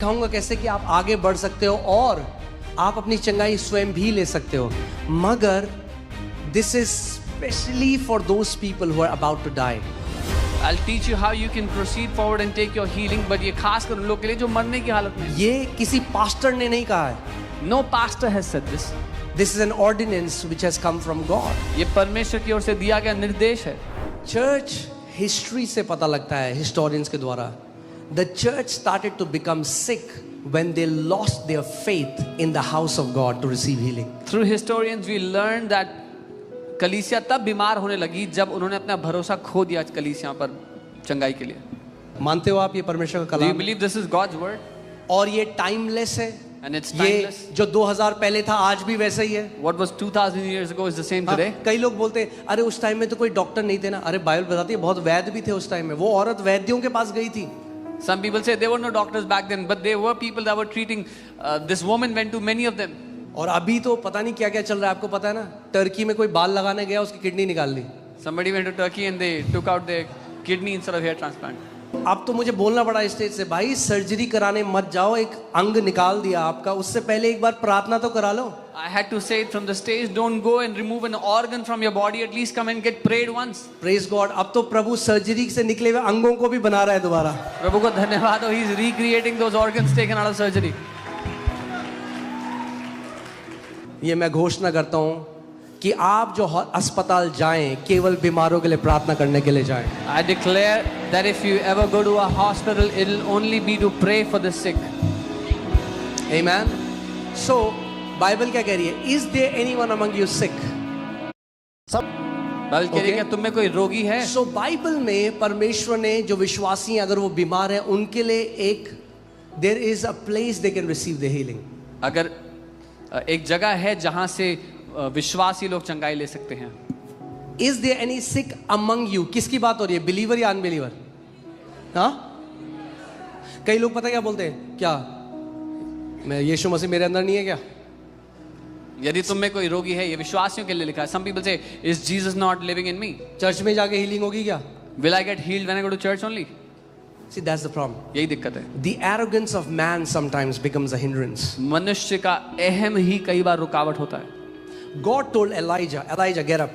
कहूँगा कैसे कि आप आगे बढ़ सकते हो और आप अपनी चंगाई स्वयं भी ले सकते हो, मगर this is specially for those people who are about to die. I'll teach you how you can proceed forward and take your healing, but ये खास कर उन लोग के लिए जो मरने की हालत में हैं. ये किसी पास्टर ने नहीं कहा है. No pastor has said this. This is an ordinance which has come from God. ये परमेश्वर की ओर से दिया गया निर्देश है. चर्च हिस्ट्री से पता लगता है, हिस्टोरियंस के द्वारा. The church started to become sick when they lost their faith in the house of God to receive healing. Through historians we learned that कलीसिया तब बीमार होने लगी जब उन्होंने अपना भरोसा खो दिया कलीसिया पर चंगाई के लिए. मानते हो आप ये परमेश्वर का Do you Kalam? believe this is God's word? और ये टाइमलेस है. And it's ये timeless. जो 2000 पहले था आज भी वैसा ही है. What was 2000 years ago is the same हाँ, today. कई लोग बोलते हैं अरे उस टाइम में तो कोई डॉक्टर नहीं थे ना. अरे बाइबल बताती है बहुत वैद्य भी थे उस टाइम में. वो औरत वैद्यों के पास गई थी. Some people say there were no doctors back then, but there were people that were treating. This woman went to many of them. और अभी तो पता नहीं क्या क्या चल रहा है. आपको पता है ना, टर्की में कोई बाल लगाने गया, उसकी किडनी निकाल ली. Somebody went to Turkey and they took out their kidney instead of hair transplant. अब तो मुझे बोलना पड़ा स्टेज से, भाई सर्जरी कराने मत जाओ, एक अंग निकाल दिया आपका, उससे पहले एक बार प्रार्थना तो करा लो. I had to say it from the stage, don't go and remove an organ from your body, at least come and get prayed once. Praise God. अब तो प्रभु सर्जरी से निकले हुए अंगों को भी बना रहा है दोबारा. प्रभु को धन्यवाद हो, he is recreating those organs taken out of surgery. ये मैं घोषणा करता हूँ कि आप जो अस्पताल जाएं, केवल बीमारों के लिए प्रार्थना करने के लिए जाएं. I declare that if you ever go to a hospital, it will only be to pray for the sick. Amen. So Bible क्या कह रही है? Is there anyone among you sick? Bible कह रही है क्या तुम में कोई रोगी है? So बाइबल में परमेश्वर ने जो विश्वासी हैं, अगर वो बीमार हैं, उनके लिए एक there is a place they can receive the healing. अगर एक जगह है जहां से विश्वासी लोग चंगाई ले सकते हैं. Is there any sick among you? किसकी बात हो रही है? बिलीवर या अनबिलीवर? हाँ, कई लोग पता क्या बोलते हैं, क्या मैं यीशु मसीह मेरे अंदर नहीं है क्या? यदि तुम में कोई रोगी है, ये विश्वासियों के लिए लिखा है. Some people say, is Jesus not living in me? Church में जाके हीलिंग होगी क्या? Will I get healed when I go to church only? See, that's the problem. यही दिक्कत है. The arrogance of man sometimes becomes a hindrance. मनुष्य का अहम ही कई बार रुकावट होता है. God told Elijah, get up.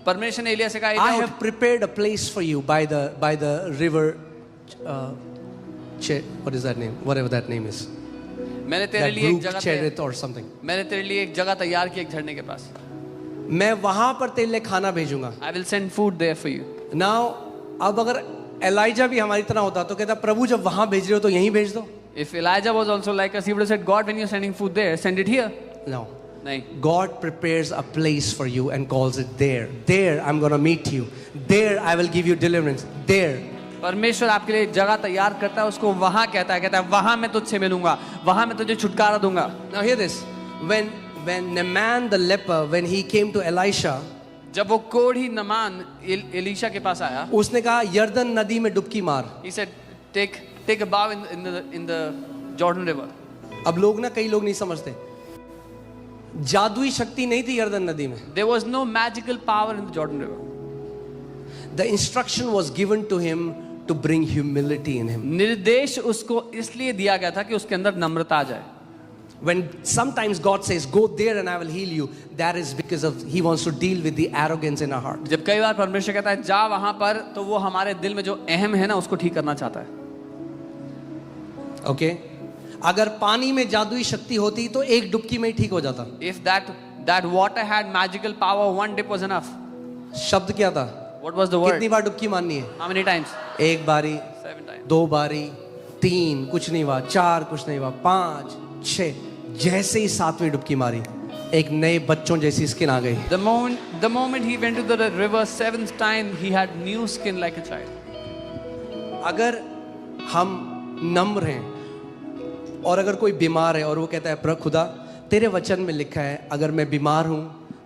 परमेश्वर ने एलिया से कहा, I एलिया उठ. have prepared a place for you by the river. What is that name? Whatever that name is. मैंने तेरे That लिए एक brook, जगह Cherith or something. मैंने तेरे लिए एक जगह तैयार की, एक झरने के पास. मैं वहां पर तेरे लिए खाना भेजूंगा. I will send food there for you. Now, अब अगर एलाइजा भी हमारी तरह होता तो कहता प्रभु जब वहां भेज रहे हो तो यहीं भेज दो. If Elijah was also like us, he would have said, God, when you're sending food there, send it here. No. नहीं. God prepares a place for you and calls it there. There I'm going to meet you. There I will give you deliverance. There. परमेश्वर आपके लिए एक जगह तैयार करता है, उसको वहां कहता है वहां मैं तुझसे मिलूंगा, वहां मैं तुझे छुटकारा दूंगा. Now hear this. When Naaman the leper, when he came to Elisha, जब वो कोढ़ी नमान एलीशा के पास आया, उसने कहा यर्दन नदी में डुबकी मार. he said, take a bow in the Jordan River. अब लोग ना, कई लोग नहीं समझते, जादुई शक्ति नहीं थी यर्दन नदी में. There was no magical power in the Jordan River. The instruction was given to him to bring humility in him. निर्देश उसको इसलिए दिया गया था कि उसके अंदर नम्रता आ जाए. When sometimes God says go there and I will heal you, that is because of he wants to deal with the arrogance in our heart. जब कई बार परमेश्वर कहता है जा वहां पर, तो वो हमारे दिल में जो अहम है ना, उसको ठीक करना चाहता है. Okay? अगर पानी में जादुई शक्ति होती तो एक डुबकी में ही ठीक हो जाता. If that water had magical power, one dip was enough. शब्द क्या था? What was the word? कितनी बार डुबकी मारनी है? How many times? एक बारी, 7 times. 2 बारी, 3 कुछ नहीं हुआ, 4 कुछ नहीं हुआ, 5 6. जैसे ही 7वीं डुबकी मारी, एक नए बच्चों जैसी स्किन आ गई. The moment he went to the river 7th time, he had new skin like a child. अगर हम नम्र हैं और अगर कोई बीमार है और वो कहता है खुदा तेरे वचन में लिखा है अगर मैं बीमार हूं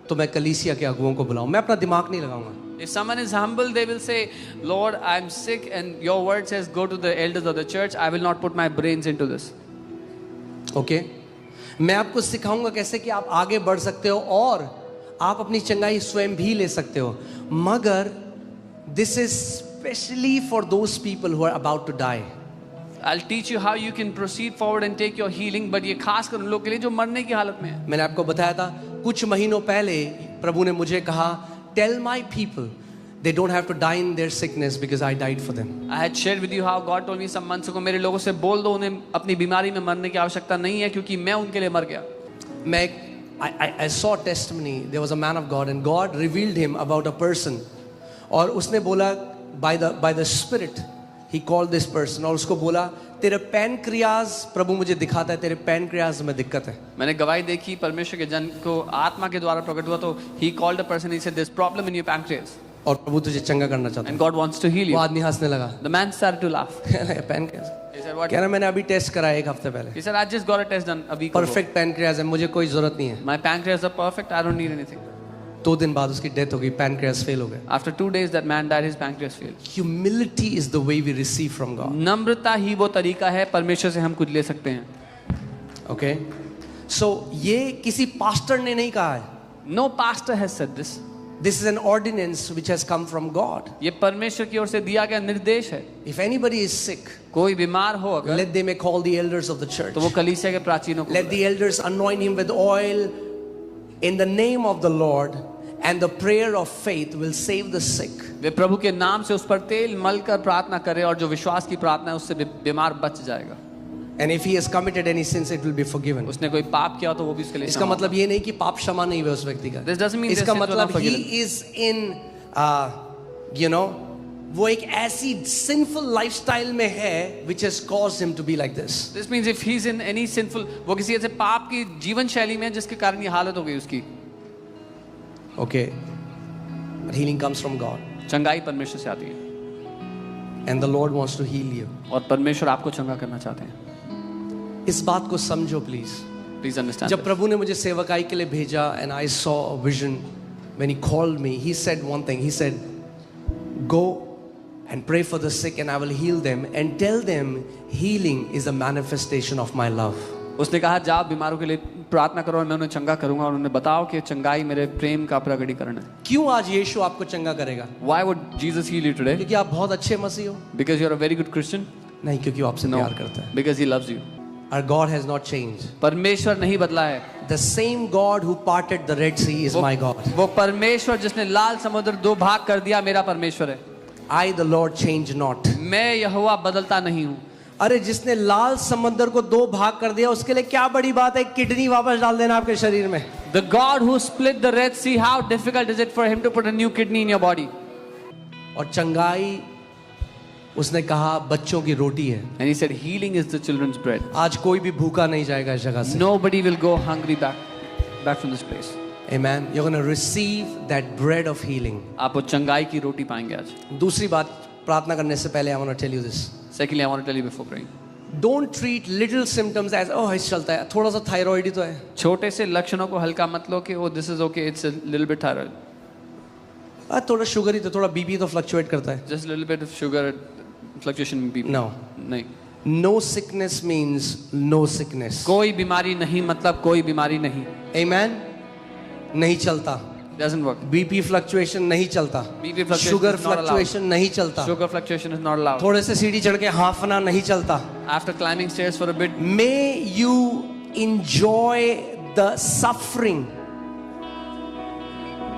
तो मैं कलीसिया के अगुओं को बुलाऊं, मैं अपना दिमाग नहीं लगाऊंगा. If someone is humble, they will say, Lord, I'm sick and your word says go to the elders of the church. I will not put my brains into this. Okay? मैं आपको सिखाऊंगा कैसे कि आप आगे बढ़ सकते हो और आप अपनी चंगाई स्वयं भी ले सकते हो, मगर this is especially for those people who are about to die. I'll teach you how you can proceed forward and take your healing, but ये खास कर उन लोगों के लिए जो मरने की हालत में है. मैंने आपको बताया था कुछ महीनों पहले प्रभु ने मुझे कहा, tell my people they don't have to die in their sickness because I died for them. I had shared with you how God told me some months ago, मेरे लोगों से बोल दो उन्हें अपनी बीमारी में मरने की आवश्यकता नहीं है क्योंकि मैं उनके लिए मर गया. I saw testimony. There was a man of God and God revealed him about a person. और उसने बोला by the Spirit he called this person और उसको बोला तेरे पैनक्रियाज प्रभु मुझे दिखाता है तेरे पैनक्रियाज में दिक्कत है. मैंने गवाही देखी परमेश्वर के जन को आत्मा के द्वारा प्रकट हुआ तो he called a person, he said there's problem in your pancreas और प्रभु तुझे चंगा करना चाहता है. and God wants to heal वो you. आदमी हंसने लगा. The man started to laugh. Pancreas He said what? कह रहा मैंने अभी टेस्ट कराया एक हफ्ते पहले. He said I just got a test done अभी. परफेक्ट पैनक्रियाज है मुझे कोई जरूरत नहीं है. My pancreas are perfect, I don't need anything. 2 दिन बाद उसकी डेथ हो गई. पैनक्रियाज फेल हो गया. After 2 days that man died, his pancreas failed. Humility is the way we receive from God. नम्रता ही वो तरीका है परमेश्वर से हम कुछ ले सकते हैं. Okay? So ये किसी पास्टर ने नहीं कहा है. No pastor has said this. This is an ordinance which has come from God. ये परमेश्वर की ओर से दिया गया निर्देश है. If anybody is sick, कोई बीमार हो अगर let them call the elders of the church. तो वो कलीसिया के प्राचीनों को Let the elders anoint him with oil in the name of the Lord, and the prayer of faith will save the sick. वे प्रभु के नाम से उस पर तेल मलकर प्रार्थना करें और जो विश्वास की प्रार्थना है उससे बीमार बच जाएगा. And if he has committed any sins, it will be forgiven. उसने कोई पाप किया तो वो भी उसके लिए इसका मतलब ये नहीं कि पाप क्षमा नहीं हुआ उस व्यक्ति का. This doesn't mean इसका their sins were not मतलब he forgiven. is in वो एक ऐसी sinful lifestyle में है which has caused him to be like this. This means if he's in any sinful, वो किसी ऐसे पाप की जीवन शैली में जिसके कारण ये हालत हो गई उसकी. Okay, but healing comes from God, चंगाई परमेश्वर से आती है and the Lord wants to heal you. और परमेश्वर आपको चंगा करना चाहते हैं. इस बात को समझो प्लीज. Please understand. जब प्रभु ने मुझे सेवकाई के लिए भेजा and I saw a vision when he called me, he said one thing. He said, go and pray for the sick and I will heal them and tell them healing is a manifestation of my love. उसने कहा जाओ बीमारों के लिए प्रार्थना करो और मैं उन्हें चंगा करूंगा और उन्हें बताओ कि चंगाई मेरे प्रेम का प्रकटीकरण है. क्यों आज यीशु आपको चंगा करेगा? Why would Jesus heal you today? क्योंकि आप बहुत अच्छे मसीह हो? Because you're a very good Christian? नहीं, क्योंकि वो आपसे No. प्यार करता है. Because he loves you. Our God has not changed. परमेश्वर नहीं बदला है. The same God who parted the Red Sea is my God. वो परमेश्वर जिसने लाल समुद्र 2 भाग कर दिया मेरा परमेश्वर है. I the Lord change not. मैं यहोवा बदलता नहीं हूँ. अरे जिसने लाल समंदर को 2 भाग कर दिया उसके लिए क्या बड़ी बात है किडनी वापस डाल देना आपके शरीर में. The God who split the Red Sea, how difficult is it for him to put a new kidney in your body? और चंगाई उसने कहा बच्चों की रोटी है. And he said healing is the children's bread. आज कोई भी भूखा नहीं जाएगा इस जगह से. Nobody will go hungry back from this place. Amen. You're going to receive that bread of healing. आप वो चंगाई की रोटी पाएंगे आज. दूसरी बात प्रार्थना करने से पहले I want to tell you this. Secondly, I want to tell you before praying. Don't treat little symptoms as oh इस चलता है थोड़ा सा थायराइड ही तो है. छोटे से लक्षणों को हल्का मत लो कि oh this is okay, it's a little bit thyroid. थोड़ा शुगर ही तो थोड़ा बीपी तो फ्लक्चुएट करता है. Just a little bit of sugar fluctuation in BP. No. नहीं. No sickness means no sickness. कोई बीमारी नहीं मतलब कोई बीमारी नहीं. Amen. नहीं चलता. Doesn't work. बीपी फ्लक्चुएशन नहीं चलता. BP fluctuation sugar is not allowed. Fluctuation नहीं चलता. Sugar fluctuation is not allowed. थोड़े से सीढ़ी चढ़ के हांफना नहीं चलता. After climbing stairs for a bit, May you enjoy the suffering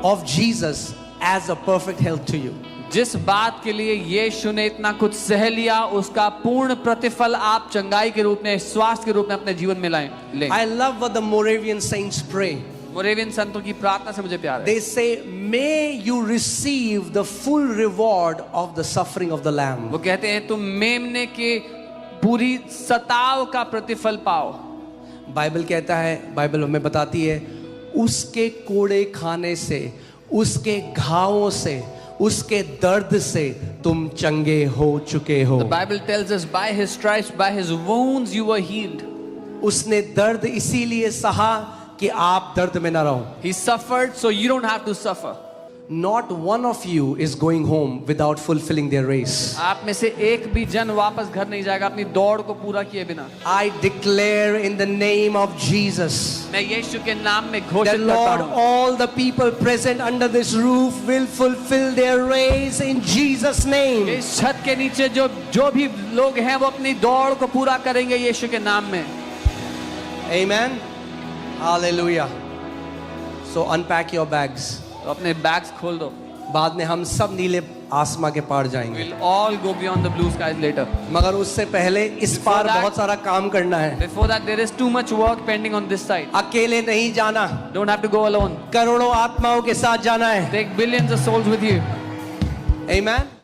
of Jesus as a perfect health to you. जिस बात के लिए यीशु ने इतना कुछ सह लिया उसका पूर्ण प्रतिफल आप चंगाई के रूप में स्वास्थ्य के रूप में अपने जीवन में लें. I love what the Moravian saints pray. मोरेवियन संतों की प्रार्थना से मुझे प्यार है. They say, may you receive the full reward of the suffering of the Lamb. वो कहते हैं तुम मेमने के पूरी सताव का प्रतिफल पाओ. बाइबल कहता है, बाइबल हमें बताती है, उसके कोड़े खाने से, उसके घावों से, उसके दर्द से तुम चंगे हो चुके हो. The Bible tells us by his stripes, by his wounds you were healed. उसने दर्द इसीलिए सहा कि आप दर्द में ना रहो. He suffered so you don't have to suffer. not one of you is going home without fulfilling their race. आप में से एक भी जन वापस घर नहीं जाएगा अपनी दौड़ को पूरा किए बिना। I declare in the name of Jesus मैं यीशु के नाम में that घोषित करता Lord, हूँ all the people present under this roof will fulfill their race in Jesus' name. इस छत के नीचे जो भी लोग हैं वो अपनी दौड़ को पूरा करेंगे यीशु के नाम में। Amen. Hallelujah. So unpack your bags. तो अपने बैग्स खोल दो। बाद में हम सब नीले आसमां के पार जाएंगे, We'll all go beyond the blue skies later. मगर उससे पहले इस पार that- बहुत सारा काम करना है। Before that, there is too much work pending on this side. अकेले नहीं जाना, Don't have to go alone. करोड़ों आत्माओं के साथ जाना है। Take billions of souls with you. Amen.